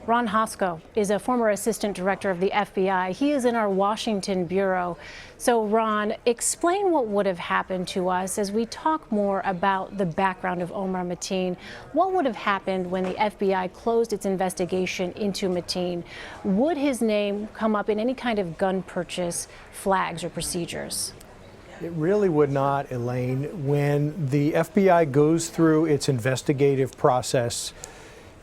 Ron Hosko is a former assistant director of the FBI. He is in our Washington bureau. So, Ron, explain what would have happened to us as we talk more about the background of Omar Mateen. What would have happened when the FBI closed its investigation into Mateen? Would his name come up in any kind of gun purchase flags or procedures? It really would not, Elaine. When the FBI goes through its investigative process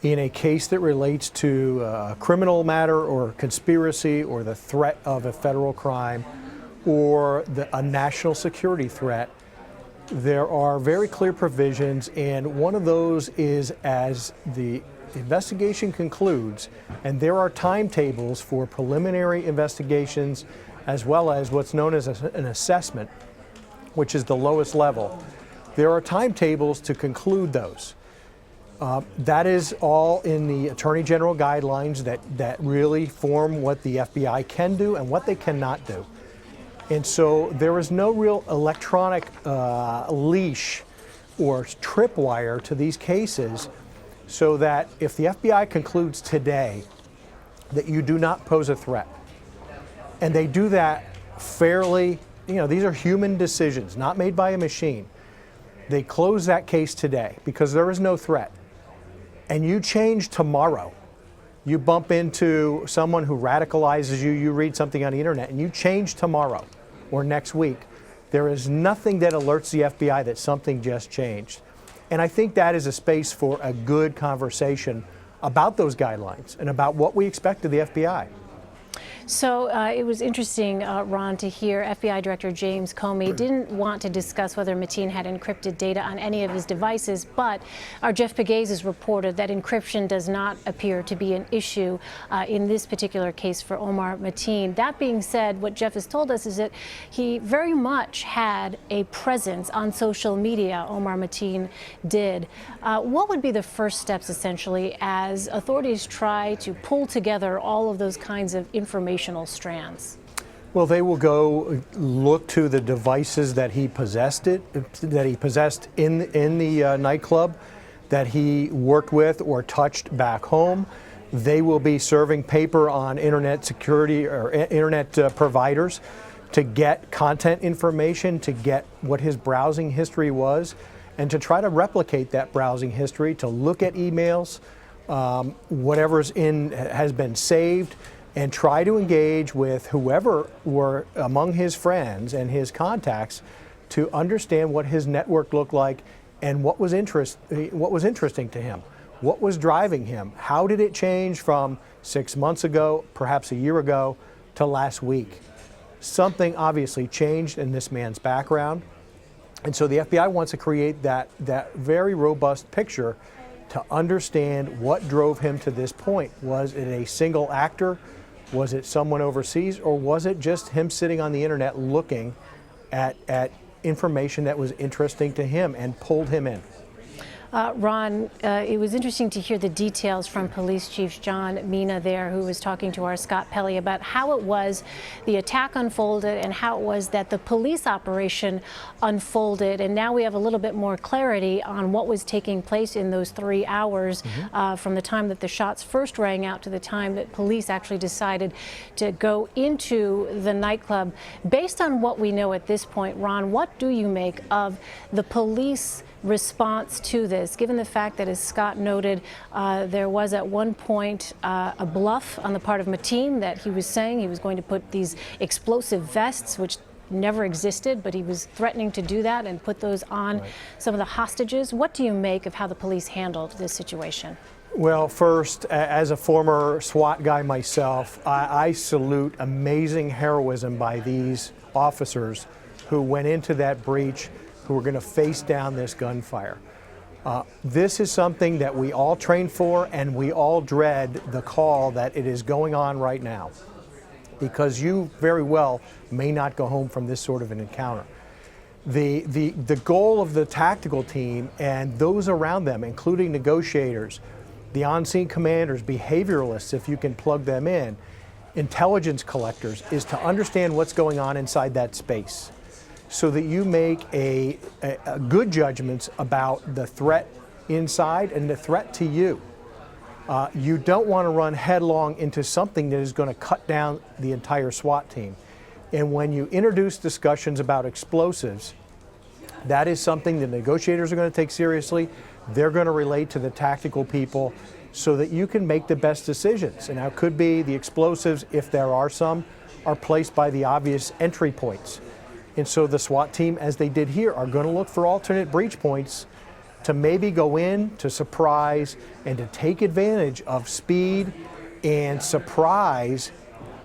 in a case that relates to a criminal matter or conspiracy or the threat of a federal crime or a national security threat, there are very clear provisions, and one of those is as the investigation concludes, and there are timetables for preliminary investigations as well as what's known as an assessment, which is the lowest level. There are timetables to conclude those. That is all in the Attorney General guidelines that really form what the FBI can do and what they cannot do. And so there is no real electronic leash or tripwire to these cases, so that if the FBI concludes today that you do not pose a threat, and they do that fairly, these are human decisions, not made by a machine. They close that case today because there is no threat. And you change tomorrow. You bump into someone who radicalizes you, you read something on the internet, and you change tomorrow or next week. There is nothing that alerts the FBI that something just changed. And I think that is a space for a good conversation about those guidelines and about what we expect of the FBI. So it was interesting, Ron, to hear FBI Director James Comey didn't want to discuss whether Mateen had encrypted data on any of his devices, but our Jeff Pegues has reported that encryption does not appear to be an issue in this particular case for Omar Mateen. That being said, what Jeff has told us is that he very much had a presence on social media, Omar Mateen did. What would be the first steps, essentially, as authorities try to pull together all of those kinds of informational strands? Well, they will go look to the devices that he possessed in the nightclub, that he worked with or touched back home. They will be serving paper on internet security or internet providers to get content information, to get what his browsing history was, and to try to replicate that browsing history, to look at emails, whatever's has been saved, and try to engage with whoever were among his friends and his contacts to understand what his network looked like and what was interesting to him, what was driving him, how did it change from 6 months ago, perhaps a year ago, to last week. Something obviously changed in this man's background, and so the FBI wants to create that very robust picture to understand what drove him to this point. Was it a single actor? Was it someone overseas, or was it just him sitting on the internet looking at information that was interesting to him and pulled him in? Ron, it was interesting to hear the details from Police Chief John Mina there, who was talking to our Scott Pelley about how it was the attack unfolded and how it was that the police operation unfolded. And now we have a little bit more clarity on what was taking place in those 3 hours from the time that the shots first rang out to the time that police actually decided to go into the nightclub. Based on what we know at this point, Ron, what do you make of the police response to this, given the fact that, as Scott noted, there was at one point a bluff on the part of Mateen that he was saying he was going to put these explosive vests, which never existed, but he was threatening to do that and put those on some of the hostages. What do you make of how the police handled this situation? Well, first, as a former SWAT guy myself, I salute amazing heroism by these officers who went into that breach, who are going to face down this gunfire. This is something that we all train for, and we all dread the call that it is going on right now, because you very well may not go home from this sort of an encounter. The goal of the tactical team and those around them, including negotiators, the on-scene commanders, behavioralists, if you can plug them in, intelligence collectors, is to understand what's going on inside that space, so that you make a good judgments about the threat inside and the threat to you. You don't want to run headlong into something that is going to cut down the entire SWAT team. And when you introduce discussions about explosives, that is something the negotiators are going to take seriously. They're going to relate to the tactical people so that you can make the best decisions. And now it could be the explosives, if there are some, are placed by the obvious entry points. And so the SWAT team, as they did here, are going to look for alternate breach points to maybe go in, to surprise, and to take advantage of speed and surprise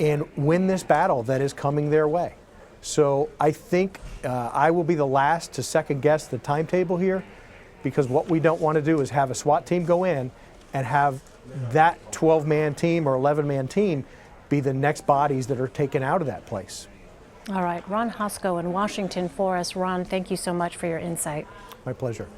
and win this battle that is coming their way. So I think I will be the last to second guess the timetable here, because what we don't want to do is have a SWAT team go in and have that 12-man team or 11-man team be the next bodies that are taken out of that place. All right, Ron Hosko in Washington for us. Ron, thank you so much for your insight. My pleasure.